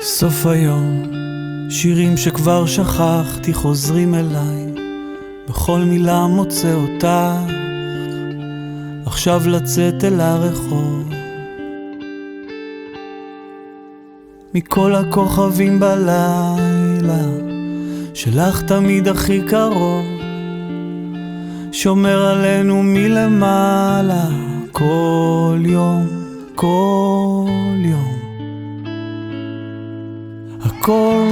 סוף היום, שירים שכבר שכחתי חוזרים אליי, בכל מילה מוצא אותך, עכשיו לצאת אל הרחוב. מכל הכוכבים בלילה, שלך תמיד הכי קרוב, שומר עלינו מלמעלה, כל יום, כל יום. הכל,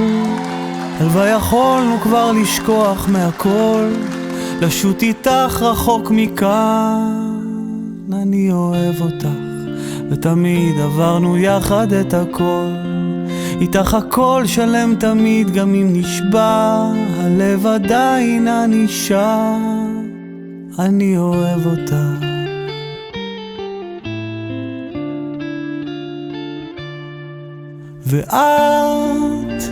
הלוואי יכולנו כבר לשכוח מהכל, לשוט איתך רחוק מכאן. אני אוהב אותך, ותמיד עברנו יחד את הכל, איתך הכל שלם תמיד, גם אם נשבע הלב עדיין אני שם. אני אוהב אותך. ואת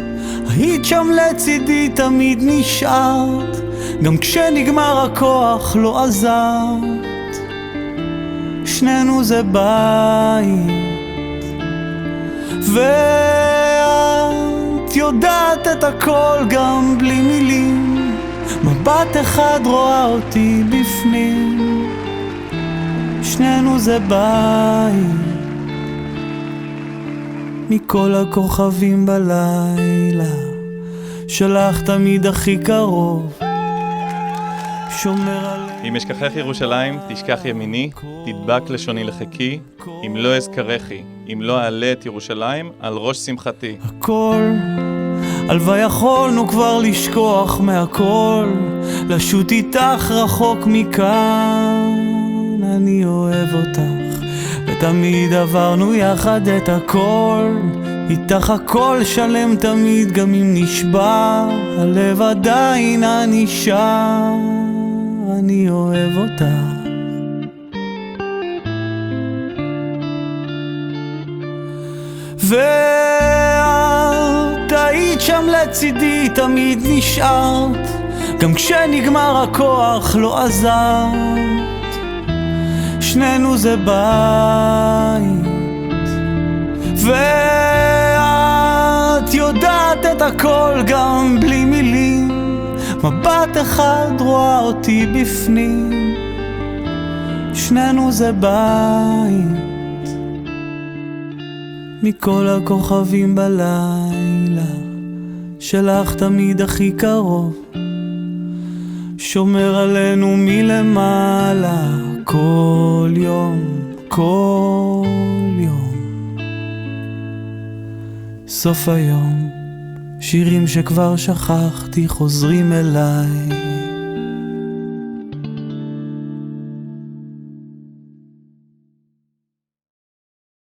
היית שם לצידי, תמיד נשארת, גם כשנגמר הכוח לא עזרת. שנינו זה בית, ואת יודעת את הכל גם בלי מילים, מבט אחד רואה אותי בפנים. שנינו זה בית, מכל הכוכבים בלילה, שלך תמיד הכי קרוב, שומר עלינו. אם אשכחך ירושלים, תשכח ימיני, תדבק לשוני לחכי, אם לא אזכרכי, אם לא אעלה את ירושלים על ראש שמחתי. הכל, הלוואי יכולנו כבר לשכוח מהכל, לשוט איתך רחוק מכאן. אני אוהב אותך, ותמיד עברנו יחד את הכל, איתך הכל שלם תמיד, גם אם נשבע הלב עדיין אני שם. אני אוהב אותך. ואת היית שם לצידי, תמיד נשארת, גם כשנגמר הכוח לא עזרת. שנינו זה בית, ואת יודעת את הכל גם בלי מילים, מבט אחד רואה אותי בפנים. שנינו זה בית, מכל הכוכבים בלילה, שלך תמיד הכי קרוב, שומר עלינו מלמעלה, כל יום, כל יום. סוף היום, שירים שכבר שכחתי חוזרים אליי,